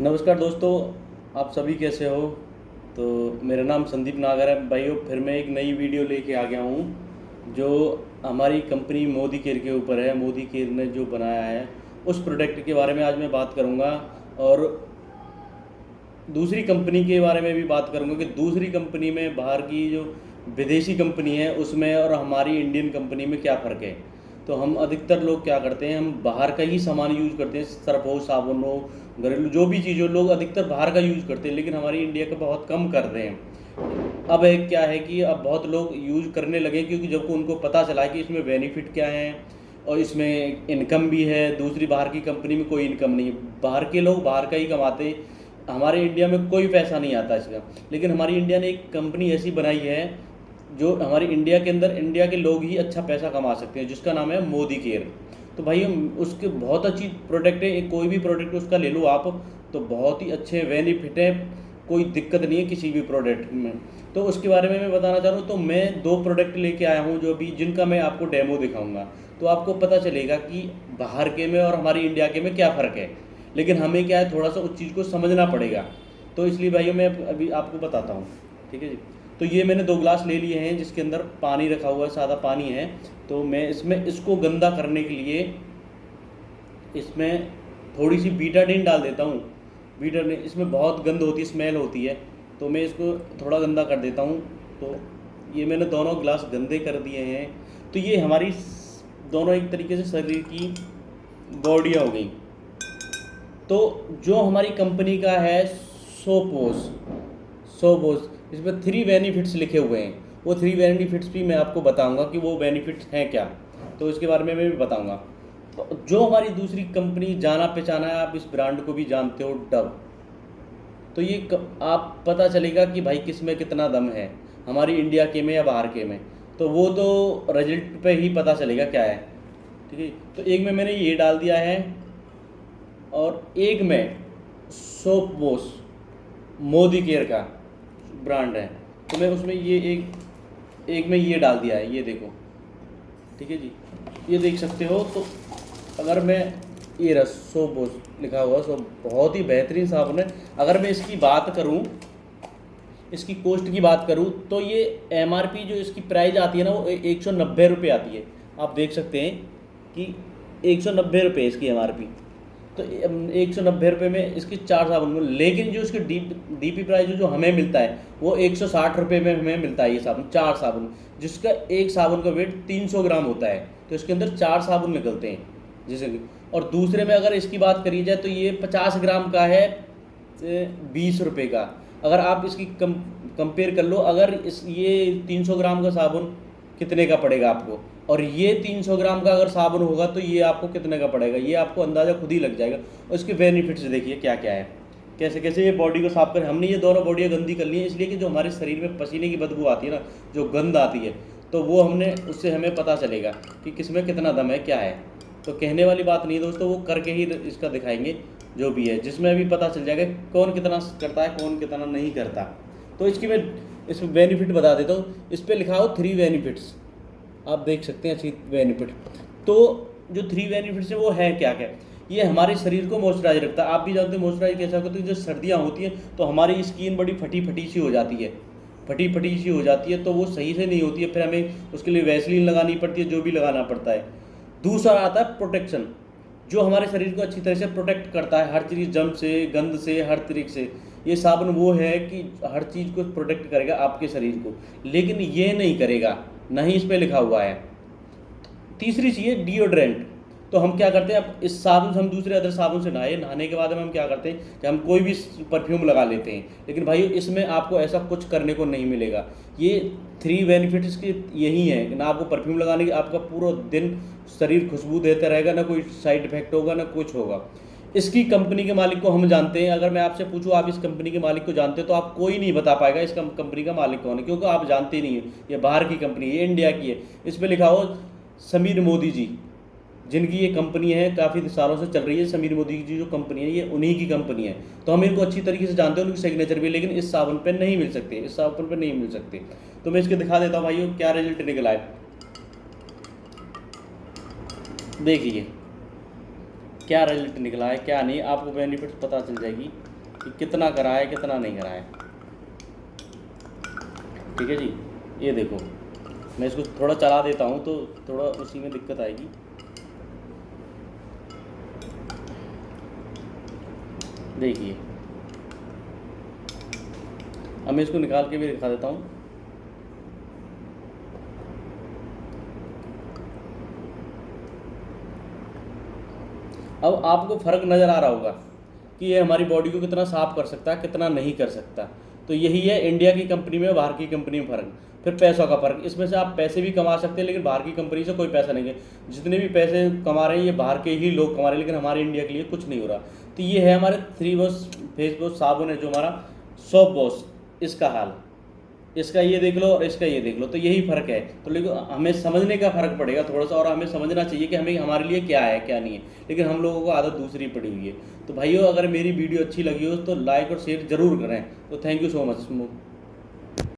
नमस्कार दोस्तों, आप सभी कैसे हो। तो मेरा नाम संदीप नागर है भाइयों। फिर मैं एक नई वीडियो लेके आ गया हूँ जो हमारी कंपनी मोदी केयर के ऊपर है। मोदी केयर ने जो बनाया है उस प्रोडक्ट के बारे में आज मैं बात करूँगा, और दूसरी कंपनी के बारे में भी बात करूँगा कि दूसरी कंपनी में, बाहर की जो विदेशी कंपनी है उसमें और हमारी इंडियन कंपनी में क्या फ़र्क है। तो हम अधिकतर लोग क्या करते हैं, हम बाहर का ही सामान यूज़ करते हैं। सर्फ हो, साबुन हो, घरेलू जो भी चीज़ हो, लोग अधिकतर बाहर का यूज़ करते हैं, लेकिन हमारी इंडिया का बहुत कम कर रहे हैं। अब एक क्या है कि अब बहुत लोग यूज़ करने लगे, क्योंकि जब को उनको पता चला कि इसमें बेनिफिट क्या है और इसमें इनकम भी है। दूसरी बाहर की कंपनी में कोई इनकम नहीं है, बाहर के लोग बाहर का ही कमाते हैं, हमारे इंडिया में कोई पैसा नहीं आता इसका। लेकिन हमारी इंडिया ने एक कंपनी ऐसी बनाई है जो हमारी इंडिया के अंदर इंडिया के लोग ही अच्छा पैसा कमा सकते हैं, जिसका नाम है मोदी केयर। तो भाई हम उसके बहुत अच्छी प्रोडक्ट है, कोई भी प्रोडक्ट उसका ले लो आप, तो बहुत ही अच्छे बेनिफिट है, कोई दिक्कत नहीं है किसी भी प्रोडक्ट में। तो उसके बारे में मैं बताना चाह रहा हूँ। तो मैं दो प्रोडक्ट लेके आया हूँ जो अभी, जिनका मैं आपको डेमो दिखाऊंगा, तो आपको पता चलेगा कि बाहर के में और हमारी इंडिया के में क्या फ़र्क है। लेकिन हमें क्या है, थोड़ा सा उस चीज़ को समझना पड़ेगा। तो इसलिए भाइयों मैं अभी आपको बताता हूँ, ठीक है जी। तो ये मैंने 2 गिलास ले लिए हैं जिसके अंदर पानी रखा हुआ है, सादा पानी है। तो मैं इसमें इसको गंदा करने के लिए इसमें थोड़ी सी बीटाडीन डाल देता हूँ। बीटाडीन, इसमें बहुत गंद होती है, स्मेल होती है, तो मैं इसको थोड़ा गंदा कर देता हूँ। तो ये मैंने दोनों गिलास गंदे कर दिए हैं। तो ये हमारी दोनों एक तरीके से शरीर की बॉडियाँ हो गई। तो जो हमारी कंपनी का है सोपोस, इसमें 3 बेनिफिट्स लिखे हुए हैं। वो 3 बेनिफिट्स भी मैं आपको बताऊंगा कि वो बेनिफिट्स हैं क्या, तो इसके बारे में मैं भी बताऊंगा। तो जो हमारी दूसरी कंपनी जाना पहचाना है, आप इस ब्रांड को भी जानते हो, डव। तो ये आप पता चलेगा कि भाई किस में कितना दम है, हमारी इंडिया के में या बाहर के में। तो वो तो रिजल्ट पे ही पता चलेगा क्या है, ठीक है। तो एक में मैंने ये डाल दिया है, और एक में सोप बॉस मोदी केयर का ब्रांड है, तो मैं उसमें ये एक में ये डाल दिया है, ये देखो, ठीक है जी। ये देख सकते हो। तो अगर मैं ये रहा सोप बॉस लिखा हुआ, सो बहुत ही बेहतरीन साबुन है। अगर मैं इसकी बात करूं, इसकी कॉस्ट की बात करूं, तो ये एमआरपी जो इसकी प्राइस आती है ना, वो 190 रुपये आती है। आप देख सकते हैं कि 190 रुपये इसकी एमआरपी। तो 190 रुपये में इसकी 4 साबुन में, लेकिन जो इसके डीपी प्राइस जो हमें मिलता है वो 160 रुपये में हमें मिलता है ये साबुन, 4 साबुन, जिसका एक साबुन का वेट 300 ग्राम होता है। तो इसके अंदर 4 साबुन निकलते हैं जैसे कि। और दूसरे में अगर इसकी बात करी जाए तो ये 50 ग्राम का है 20 रुपये का। अगर आप इसकी कंपेयर कर लो, अगर ये 300 ग्राम का साबुन कितने का पड़ेगा आपको, और ये 300 ग्राम का अगर साबुन होगा तो ये आपको कितने का पड़ेगा, ये आपको अंदाज़ा खुद ही लग जाएगा। और इसके बेनिफिट्स देखिए क्या क्या है, कैसे कैसे ये बॉडी को साफ करें। हमने ये दोनों बॉडियाँ गंदी कर ली हैं इसलिए कि जो हमारे शरीर में पसीने की बदबू आती है ना, जो गंद आती है, तो वो हमने, उससे हमें पता चलेगा कि किसमें कितना दम है, क्या है। तो कहने वाली बात नहीं है दोस्तों, वो करके ही इसका दिखाएंगे जो भी है, जिसमें अभी पता चल जाएगा कौन कितना करता है, कौन कितना नहीं करता। तो इसकी मैं इसमें बेनिफिट बता देता हूँ। इस पर लिखा हो 3 बेनिफिट्स, आप देख सकते हैं अच्छी बेनिफिट। तो जो 3 बेनिफिट्स है वो है क्या क्या। ये हमारे शरीर को मॉइस्चराइज रखता है। आप भी जानते हैं मॉइस्चराइज कैसा होता है, जो सर्दियाँ होती हैं तो हमारी स्किन बड़ी फटी फटी सी हो जाती है, फटी फटी सी हो जाती है, तो वो सही से नहीं होती है, फिर हमें उसके लिए वैसलीन लगानी पड़ती है, जो भी लगाना पड़ता है। दूसरा आता है प्रोटेक्शन, जो हमारे शरीर को अच्छी तरह से प्रोटेक्ट करता है हर चीज़, जम से, गंद से, हर तरीके से। ये साबुन वो है कि हर चीज़ को प्रोटेक्ट करेगा आपके शरीर को, लेकिन ये नहीं करेगा, नहीं इस पर लिखा हुआ है। तीसरी चीज़ है डिओड्रेंट। तो हम क्या करते हैं, अब इस साबुन से हम दूसरे अदर साबुन से नहाने के बाद में हम क्या करते हैं कि हम कोई भी परफ्यूम लगा लेते हैं, लेकिन भाई इसमें आपको ऐसा कुछ करने को नहीं मिलेगा। ये 3 बेनिफिट्स के यही हैं, ना आपको परफ्यूम लगाने की, आपका पूरा दिन शरीर खुशबू देता रहेगा, ना कोई साइड इफेक्ट होगा, ना कुछ होगा। इसकी कंपनी के मालिक को हम जानते हैं। अगर मैं आपसे पूछूं आप इस कंपनी के मालिक को जानते हैं, तो आप कोई नहीं बता पाएगा इस कंपनी का मालिक कौन है, क्योंकि आप जानते नहीं है। ये बाहर की कंपनी है, ये इंडिया की है। इस पर लिखा हो समीर मोदी जी, जिनकी ये कंपनी है, काफ़ी सालों से चल रही है। समीर मोदी जी जो कंपनी है, ये उन्हीं की कंपनी है। तो हम इनको अच्छी तरीके से जानते हैं, उनकी सिग्नेचर भी, लेकिन इस साबुन पे नहीं मिल सकते, इस साबुन पे नहीं मिल सकते। तो मैं इसके दिखा देता हूँ भाइयों क्या रिजल्ट निकला है। देखिए क्या रिजल्ट निकला है क्या नहीं, आपको बेनिफिट्स पता चल जाएगी कि कितना करा है कितना नहीं करा है। ठीक है जी, ये देखो मैं इसको थोड़ा चला देता हूँ तो थोड़ा उसी में दिक्कत आएगी। देखिए अब मैं इसको निकाल के भी दिखा देता हूँ। अब आपको फ़र्क नज़र आ रहा होगा कि ये हमारी बॉडी को कितना साफ़ कर सकता है कितना नहीं कर सकता। तो यही है इंडिया की कंपनी में बाहर की कंपनी में फ़र्क। फिर पैसों का फ़र्क, इसमें से आप पैसे भी कमा सकते हैं लेकिन बाहर की कंपनी से कोई पैसा नहीं है। जितने भी पैसे कमा रहे हैं ये बाहर के ही लोग कमा रहे हैं, लेकिन हमारे इंडिया के लिए कुछ नहीं हो रहा। तो ये है हमारे 3 वॉश फेस वॉश साबुन है जो हमारा सोप वॉश, इसका हाल, इसका ये देख लो और इसका ये देख लो। तो यही फ़र्क है। तो लेकिन हमें समझने का फ़र्क पड़ेगा थोड़ा सा, और हमें समझना चाहिए कि हमें हमारे लिए क्या है क्या नहीं है। लेकिन हम लोगों को आदत दूसरी पड़ी हुई है। तो भाइयों अगर मेरी वीडियो अच्छी लगी हो तो लाइक और शेयर ज़रूर करें। तो थैंक यू सो मच।